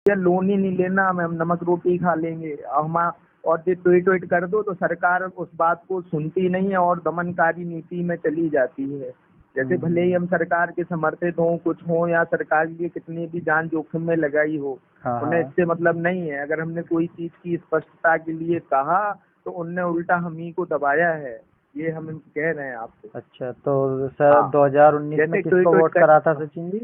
या लोन ही नहीं लेना, हम नमक रोटी ही खा लेंगे हम। और ये ट्वीट ट्वीट कर दो तो सरकार उस बात को सुनती नहीं है और दमनकारी नीति में चली जाती है। जैसे भले ही हम सरकार के समर्थित हों, कुछ हों, या सरकार की कितनी भी जान जोखिम में लगाई हो, हाँ उन्हें हाँ। इससे मतलब नहीं है। अगर हमने कोई चीज की स्पष्टता के लिए कहा तो उनने उल्टा हम ही को दबाया है, ये हम कह रहे हैं आपको। अच्छा, तो सर हाँ, 2019 में जैसे ट्वीट किसको ट्वीट वोट कर। करा था सचिन जी?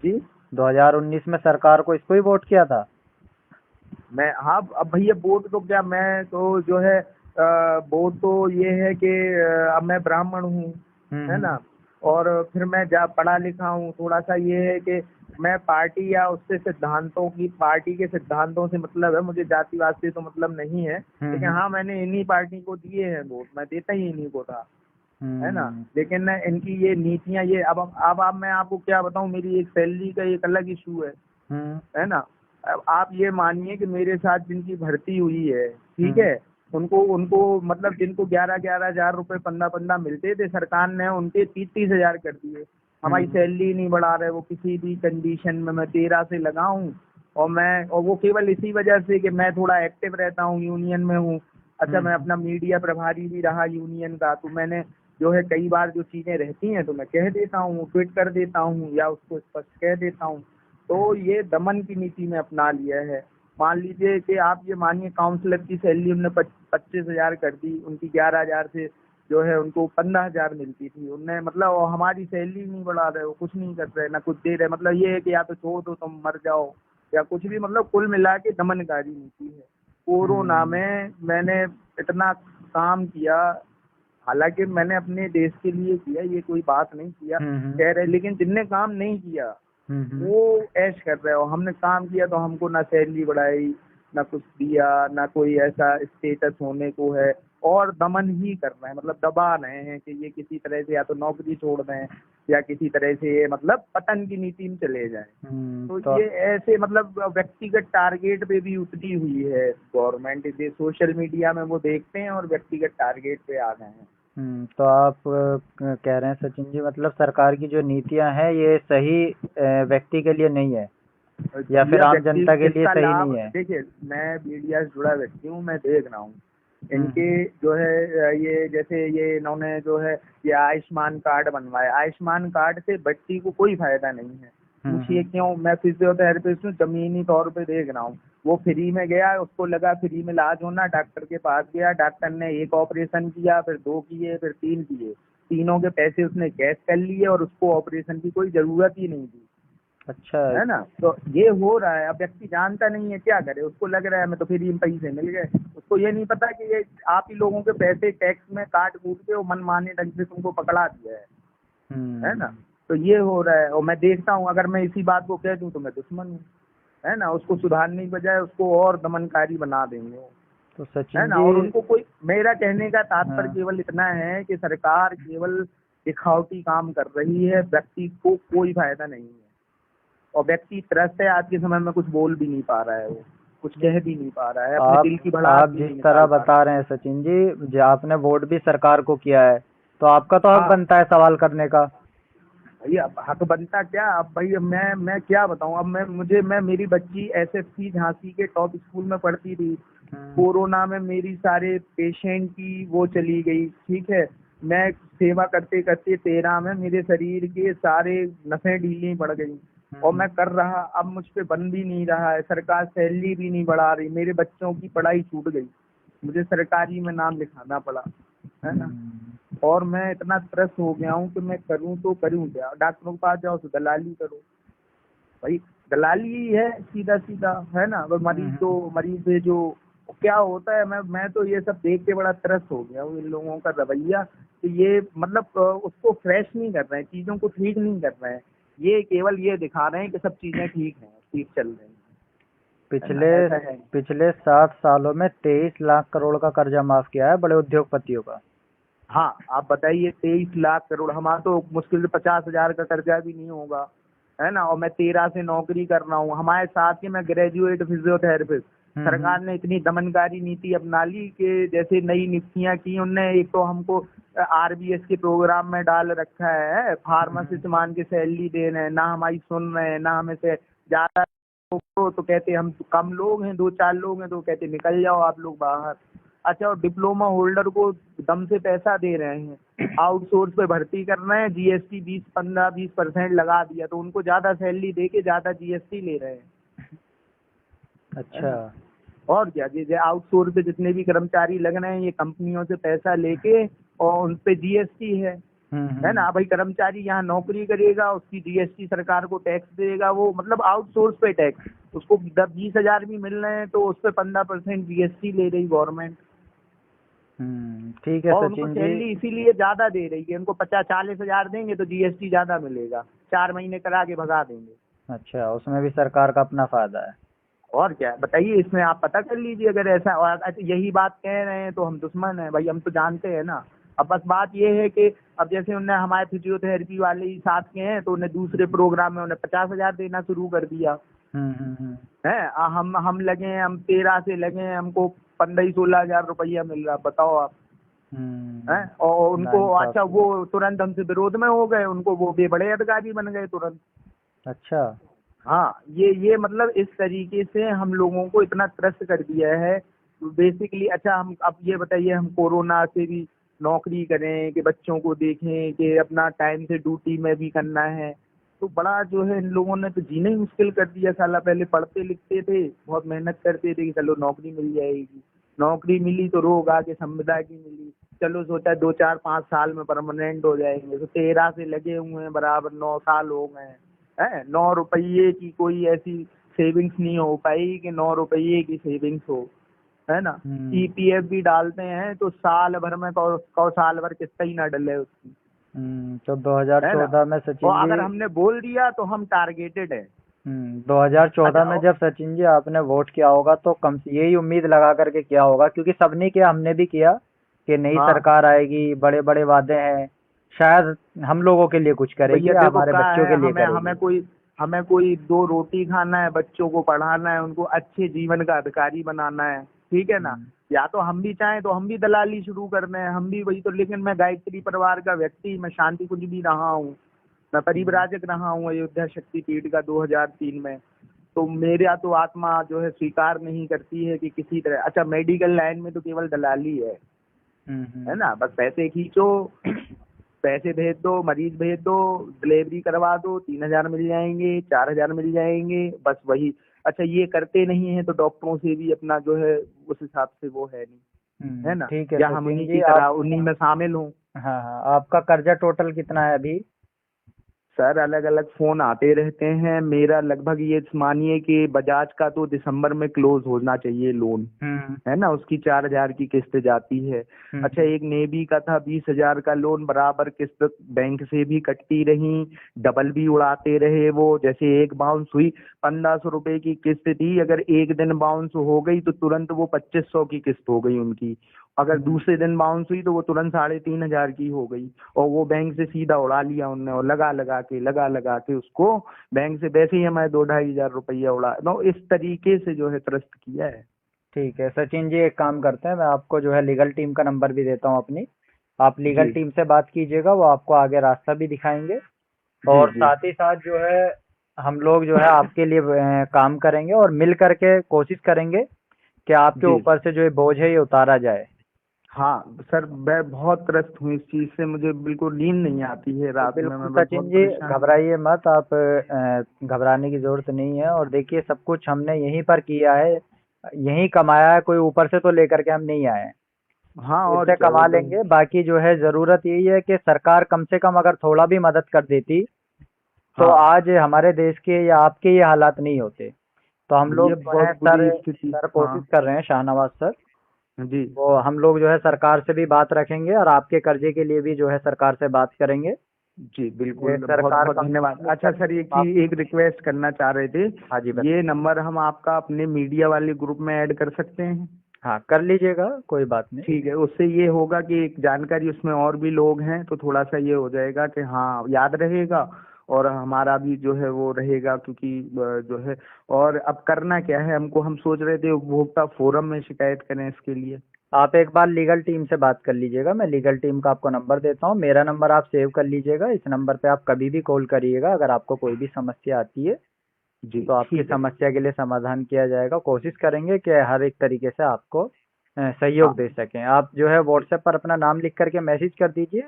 जी 2019 में सरकार को इसको ही वोट किया था? मैं, हाँ, अब भैया वोट तो क्या, मैं तो जो है वोट तो ये है कि अब मैं ब्राह्मण हूँ, है हम्म। ना। और फिर मैं जा पढ़ा लिखा हूँ, थोड़ा सा ये है कि मैं पार्टी या उससे सिद्धांतों की, पार्टी के सिद्धांतों से मतलब है, मुझे जातिवाद से तो मतलब नहीं है। लेकिन हम्म। हाँ, मैंने इन्हीं पार्टी को दिए हैं वोट, मैं देता ही इन्हीं को था, है ना। हम्म। लेकिन ना इनकी ये नीतियाँ, ये अब मैं आपको क्या बताऊँ, मेरी एक सैलरी का एक अलग इशू हम्म। है ना। अब आप ये मानिए कि मेरे साथ जिनकी भर्ती हुई है, ठीक हम्म। है, उनको उनको मतलब जिनको 11,000 रुपए 15,15 मिलते थे, सरकार ने उनके 30,000 कर दिए। हमारी हम्म। सैलरी नहीं बढ़ा रहे वो किसी भी कंडीशन में। मैं 13 से लगा हूँ, और वो केवल इसी वजह से कि मैं थोड़ा एक्टिव रहता हूँ, यूनियन में हूँ। अच्छा, मैं हम्म। अपना मीडिया प्रभारी भी रहा यूनियन का, तो मैंने जो है कई बार जो चीजें रहती हैं तो मैं कह देता हूँ, ट्वीट कर देता हूँ या उसको स्पष्ट कह देता हूँ। तो ये दमन की नीति में अपना लिया है। मान लीजिए कि आप ये मानिए काउंसलर की सैलरी उनने 25,000 कर दी, उनकी 11,000 से जो है उनको 15,000 मिलती थी। उनने मतलब वो हमारी सैलरी नहीं बढ़ा रहे, वो कुछ नहीं कर रहे, ना कुछ दे रहे। मतलब ये है कि या तो छोड़ दो तुम मर जाओ या कुछ भी, मतलब कुल मिला के दमनकारी नीति है। कोरोना हम्म। में मैंने इतना काम किया, हालांकि मैंने अपने देश के लिए किया, ये कोई बात नहीं किया हम्म। कह रहे, लेकिन जिनने काम नहीं किया हम्म। वो ऐश कर रहे हो। हमने काम किया तो हमको ना सैलरी बढ़ाई, ना कुछ दिया, ना कोई ऐसा स्टेटस होने को है। और दमन ही कर रहे हैं, मतलब दबा रहे हैं कि ये किसी तरह से या तो नौकरी छोड़ दें या किसी तरह से ये मतलब पतन की नीति में चले जाएं। तो तो ये ऐसे मतलब व्यक्तिगत टारगेट पे भी उतरी हुई है गवर्नमेंट। ये सोशल मीडिया में वो देखते हैं और व्यक्तिगत टारगेट पे आ गए हैं। तो आप कह रहे हैं सचिन जी, मतलब सरकार की जो नीतियां हैं ये सही व्यक्ति के लिए नहीं है, या फिर यह आम व्यक्ति जनता के लिए इसका सही लाभ, नहीं है? देखिए मैं मीडिया से जुड़ा व्यक्ति हूँ, मैं देख रहा हूँ हम्म। इनके जो है ये जैसे ये इन्होंने जो है ये आयुष्मान कार्ड बनवाया। आयुष्मान कार्ड से व्यक्ति को कोई फायदा नहीं है। पूछिए हम्म। क्यों? मैं फिजियोथेरेपिस्ट हूँ, जमीनी तौर पे देख रहा हूँ। वो फ्री में गया, उसको लगा फ्री में इलाज होना, डॉक्टर के पास गया, डॉक्टर ने एक ऑपरेशन किया, फिर 2 किए, फिर 3 किए, तीनों के पैसे उसने कैश कर लिए और उसको ऑपरेशन की कोई जरूरत ही नहीं थी, अच्छा। है ना। तो ये हो रहा है। अब व्यक्ति जानता नहीं है, क्या करे, उसको लग रहा है मैं तो फ्री में पैसे मिल गए, उसको ये नहीं पता कि ये आप ही लोगों के पैसे टैक्स में काट कूट के वो मनमाने ढंग से तुमको पकड़ा दिया है ना। हम्म। तो ये हो रहा है और मैं देखता हूँ, अगर मैं इसी बात को कह दूं तो मैं दुश्मन हूँ, है ना। उसको सुधारने की बजाय उसको और दमनकारी बना देंगे वो, तो है सचिन ना। जी। और उनको कोई, मेरा कहने का तात्पर्य हाँ। केवल इतना है कि सरकार केवल दिखावटी काम कर रही है, व्यक्ति को कोई फायदा नहीं है। और व्यक्ति त्रस्त है, आज के समय में कुछ बोल भी नहीं पा रहा है, वो कुछ नहीं, कह भी नहीं पा रहा है, अपने आप दिल की भड़ास आप भी जिस नहीं तरह निकाल पा रहा बता रहे हैं सचिन जी, जो आपने वोट भी सरकार को किया है, तो आपका तो है। हक हाँ बनता है सवाल करने का। भैया, अब हक बनता क्या, अब भाई मैं क्या बताऊं। अब मैं मेरी बच्ची एसएससी झांसी के टॉप स्कूल में पढ़ती थी। हम्म। कोरोना में मेरी सारे पेशेंट की वो चली गई, ठीक है। मैं सेवा करते करते 13 में मेरे शरीर के सारे नसें ढीली पड़ गई और हम्म। मैं कर रहा, अब मुझ पे बन भी नहीं रहा है। सरकार सैलरी भी नहीं बढ़ा रही, मेरे बच्चों की पढ़ाई छूट गई, मुझे सरकारी में नाम लिखाना पड़ा, है ना। हम्म। और मैं इतना त्रस्त हो गया हूँ कि मैं करूँ तो करूँ क्या। डॉक्टरों के पास जाओ तो दलाली करो, भाई दलाली ही है सीधा सीधा, है ना। वो हम्म। मरीज है जो क्या होता है। मैं तो ये सब देख के बड़ा त्रस्त हो गया हूँ इन लोगों का रवैया कि ये मतलब उसको फ्रेश नहीं कर रहे हैं, चीजों को ठीक नहीं कर रहे हैं। ये केवल ये दिखा रहे हैं कि सब चीजें ठीक हैं, ठीक चल रही हैं, है ना। पिछले ऐसा है। पिछले 7 सालों में 23 लाख करोड़ का कर्जा माफ किया है बड़े उद्योगपतियों का। हाँ, आप बताइए, 23 लाख करोड़, हमारा तो मुश्किल से 50,000 का कर्जा भी नहीं होगा, है ना। और मैं 13 से नौकरी कर रहा हूँ, हमारे साथ के मैं ग्रेजुएट फिजियोथेरेपिस्ट। हम्म। सरकार ने इतनी दमनकारी नीति अपना ली कि जैसे नई नियुक्तियां की उनने, एक तो हमको आरबीएस के प्रोग्राम में डाल रखा है, हम्म। फार्मासिस्ट मान के सैलरी दे रहे हैं, ना हमारी सुन रहे हैं, ना हमें से ज्यादा तो कहते हम कम लोग हैं, 2-4 लोग हैं, तो कहते निकल जाओ आप लोग बाहर। अच्छा, और डिप्लोमा होल्डर को दम से पैसा दे रहे हैं, आउटसोर्स पे भर्ती कर रहे हैं, जीएसटी 15-20% लगा दिया, तो उनको ज्यादा सैलरी दे के ज्यादा जीएसटी ले रहे हैं। अच्छा। और क्या, जैसे आउटसोर्स पे जितने भी कर्मचारी लग रहे हैं, ये कंपनियों से पैसा लेके और उन पे जीएसटी है हम्म। ना। भाई कर्मचारी यहाँ नौकरी करेगा, उसकी जीएसटी सरकार को टैक्स देगा, वो मतलब आउटसोर्स पे टैक्स, उसको 10-20 हजार भी मिल रहे हैं तो उस पे 15% जीएसटी ले रही गवर्नमेंट। ठीक है और उनको सचिन जी। सैलरी इसीलिए ज्यादा दे रही है, उनको 50-40 हजार देंगे तो जीएसटी ज्यादा मिलेगा, 4 महीने करा के भगा देंगे। अच्छा, उसमें भी सरकार का अपना फायदा है। और क्या बताइए, इसमें आप पता कर लीजिए, अगर ऐसा और अच्छा यही बात कह रहे हैं तो हम दुश्मन हैं भाई, हम तो जानते हैं ना। अब बस बात ये है कि अब जैसे उन्हें हमारे फिजियोथेरेपी वाले ही साथ के हैं, तो उन्हें दूसरे प्रोग्राम में उन्हें 50 हजार देना शुरू कर दिया है। हम लगे हैं, हम 13 से लगे हैं, हमको 15-16 हजार रुपया मिल रहा, बताओ आप। हैं और उनको अच्छा वो तुरंत हमसे विरोध में हो गए, उनको वो बड़े अधिकारी बन गए तुरंत। अच्छा। हाँ, ये मतलब इस तरीके से हम लोगों को इतना त्रस्त कर दिया है बेसिकली। अच्छा, हम अब ये बताइए, हम कोरोना से भी नौकरी करें कि बच्चों को देखें कि अपना टाइम से ड्यूटी में भी करना है, तो बड़ा जो है इन लोगों ने तो जीना ही मुश्किल कर दिया साला। पहले पढ़ते लिखते थे, बहुत मेहनत करते थे कि चलो नौकरी मिल जाएगी, नौकरी मिली तो रोग आके संविदा की मिली, चलो सोचा 2-4-5 साल में परमानेंट हो जाएंगे, तो 13 से लगे हुए हैं, बराबर 9 साल हो गए हैं। 9 रुपये की कोई ऐसी सेविंग्स नहीं हो पाई कि 9 रुपये की सेविंग्स हो, है ना। ईपीएफ भी डालते हैं तो साल भर में साल भर किस्ता ही ना डले उसकी। तो 2014 में सचिन और जी, अगर हमने बोल दिया तो हम टारगेटेड है। 2014 में जब सचिन जी आपने वोट किया होगा तो कम से यही उम्मीद लगा करके किया होगा, क्योंकि सबने किया, हमने भी किया कि नई सरकार आएगी, बड़े बड़े वादे हैं, शायद हम लोगों के लिए कुछ करेगी, हमारे बच्चों के लिए करेगी। हमें कोई 2 रोटी खाना है, बच्चों को पढ़ाना है, उनको अच्छे जीवन का अधिकारी बनाना है, ठीक है ना। या तो हम भी चाहें तो हम भी दलाली शुरू कर रहे हैं, हम भी वही तो। लेकिन मैं गायत्री परिवार का व्यक्ति, मैं शांति कुंज भी रहा हूँ, मैं परिव्राजक रहा हूँ अयोध्या शक्तिपीठ का 2003 में। तो मेरा तो आत्मा जो है स्वीकार नहीं करती है कि किसी तरह। अच्छा, मेडिकल लाइन में तो केवल दलाली है ना, बस पैसे खींचो, पैसे भेज दो, मरीज भेज दो, डिलीवरी करवा दो, 3 हजार मिल जाएंगे, 4 हजार मिल जाएंगे, बस वही। अच्छा, ये करते नहीं है तो डॉक्टरों से भी अपना जो है उस हिसाब से वो है नहीं, है ना। ठीक है या हम उन्हीं की तरह उन्हीं में शामिल हूँ। हाँ हाँ, आपका कर्जा टोटल कितना है अभी? सर, अलग अलग फोन आते रहते हैं, मेरा लगभग ये मानिए कि बजाज का तो दिसंबर में क्लोज होना चाहिए लोन, है ना, उसकी 4 हजार की किस्त जाती है। अच्छा, एक नेवी का था 20 हजार का लोन, बराबर किस्त बैंक से भी कटती रही, डबल भी उड़ाते रहे वो। जैसे एक बाउंस हुई, 1500 रुपए की किस्त थी, अगर एक दिन बाउंस हो गई तो तुरंत वो 2500 की किस्त हो गई उनकी। अगर दूसरे दिन बाउंस हुई तो वो तुरंत 3500 की हो गई, और वो बैंक से सीधा उड़ा लिया उनने, और लगा लगा के उसको बैंक से वैसे ही हमारे 2-2.5 हजार रुपया उड़ा। तो इस तरीके से जो है त्रस्त किया है। ठीक है सचिन जी, एक काम करते हैं, मैं आपको जो है लीगल टीम का नंबर भी देता हूँ अपनी, आप लीगल टीम से बात कीजिएगा, वो आपको आगे रास्ता भी दिखाएंगे, और साथ ही साथ जो है हम लोग जो है आपके लिए काम करेंगे, और मिल करके कोशिश करेंगे कि आपके ऊपर से जो बोझ है ये उतारा जाए। हाँ सर, मैं बहुत त्रस्त हूँ इस चीज से, मुझे बिल्कुल नींद नहीं आती है रात में। मैं सचिन जी घबराइए मत, आप घबराने की जरूरत नहीं है। और देखिए, सब कुछ हमने यहीं पर किया है, यहीं कमाया है, कोई ऊपर से तो लेकर के हम नहीं आए हैं। हाँ, और उससे कमा लेंगे। बाकी जो है जरूरत यही है कि सरकार कम से कम अगर थोड़ा भी मदद कर देती तो आज हमारे देश के या आपके ये हालात नहीं होते। तो हम लोग जो है सर कोशिश कर रहे हैं, शाहनवाज सर जी, वो हम लोग जो है सरकार से भी बात रखेंगे, और आपके कर्जे के लिए भी जो है सरकार से बात करेंगे। जी बिल्कुल, बहुत बहुत धन्यवाद। अच्छा सर, एक रिक्वेस्ट करना चाह रहे थे। हाँ जी, ये नंबर हम आपका अपने मीडिया वाले ग्रुप में ऐड कर सकते हैं? हाँ, कर लीजिएगा, कोई बात नहीं। ठीक है, उससे ये होगा कि एक जानकारी, उसमें और भी लोग हैं तो थोड़ा सा ये हो जाएगा कि हाँ याद रहेगा, और हमारा भी जो है वो रहेगा, क्योंकि जो है। और अब करना क्या है हमको, हम सोच रहे थे उपभोक्ता फोरम में शिकायत करें इसके लिए। आप एक बार लीगल टीम से बात कर लीजिएगा, मैं लीगल टीम का आपको नंबर देता हूँ, मेरा नंबर आप सेव कर लीजिएगा, इस नंबर पे आप कभी भी कॉल करिएगा अगर आपको कोई भी समस्या आती है। जी तो आपकी ठीक है। समस्या के लिए समाधान किया जाएगा। कोशिश करेंगे कि हर एक तरीके से आपको सहयोग हाँ दे सकें। आप जो है व्हाट्सएप पर अपना नाम लिख करके मैसेज कर दीजिए,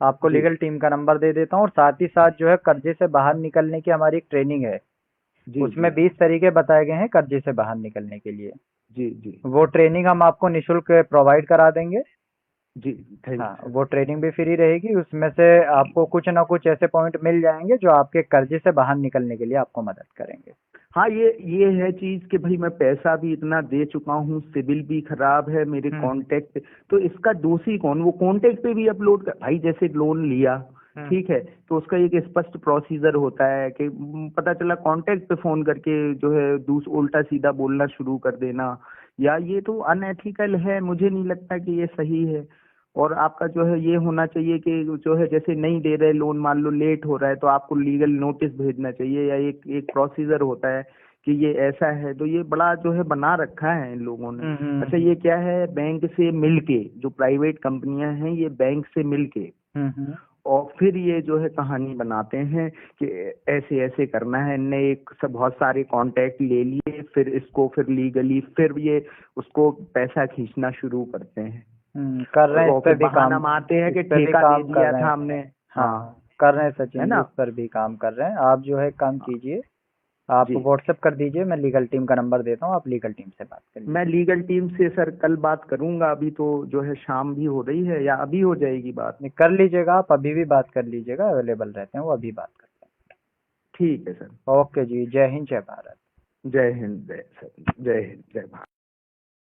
आपको जी लीगल टीम का नंबर दे देता हूँ। और साथ ही साथ जो है कर्जे से बाहर निकलने की हमारी एक ट्रेनिंग है, जी उसमें जी 20 तरीके बताए गए हैं कर्जे से बाहर निकलने के लिए। जी जी वो ट्रेनिंग हम आपको निःशुल्क प्रोवाइड करा देंगे। जी। थैंक हाँ, यू सर। वो ट्रेनिंग भी फ्री रहेगी, उसमें से आपको कुछ ना कुछ ऐसे पॉइंट मिल जाएंगे जो आपके कर्जे से बाहर निकलने के लिए आपको मदद करेंगे। हाँ ये है चीज कि भाई मैं पैसा भी इतना दे चुका हूँ, सिविल भी खराब है, मेरे हम्म कांटेक्ट, तो इसका दोषी कौन? वो कांटेक्ट पे भी अपलोड कर भाई, जैसे लोन लिया हम्म ठीक है, तो उसका एक स्पष्ट प्रोसीजर होता है कि पता चला कांटेक्ट पे फोन करके जो है उल्टा सीधा बोलना शुरू कर देना, या ये तो अनएथिकल है, मुझे नहीं लगता कि ये सही है। और आपका जो है ये होना चाहिए कि जो है जैसे नहीं दे रहे लोन, मान लो लेट हो रहा है, तो आपको लीगल नोटिस भेजना चाहिए, या एक एक प्रोसीजर होता है कि ये ऐसा है। तो ये बड़ा जो है बना रखा है इन लोगों ने। हम्म हम्म अच्छा ये क्या है, बैंक से मिलके, जो प्राइवेट कंपनियां हैं ये बैंक से मिलके हम्म। और फिर ये जो है कहानी बनाते हैं कि ऐसे ऐसे करना है, ने एक सब बहुत सारे कांटेक्ट ले लिए, फिर इसको फिर लीगली फिर ये उसको पैसा खींचना शुरू करते हैं। कर रहे हैं, इस और पे फिर भी बहाना काम, मारते हैं इस कि पे भी ठेका दे काम कर दिया रहे था हैं। हमने। हाँ हाँ, कर रहे हैं है सचिन जी, ना। इस पर भी काम कर रहे हैं। आप जो है काम हाँ, कीजिए, आप जी। व्हाट्सएप कर दीजिए, मैं लीगल टीम का नंबर देता हूँ, आप लीगल टीम से बात कर मैं लीजिए। लीगल टीम से सर कल बात करूंगा, अभी तो जो है शाम भी हो रही है, या अभी हो जाएगी बात? नहीं, कर लीजिएगा, आप अभी भी बात कर लीजिएगा, अवेलेबल रहते हैं वो, अभी बात करते ठीक है सर। हैं। ओके जी, जय हिंद, जय भारत। जय हिंद, जय सर, जय हिंद, जय भारत।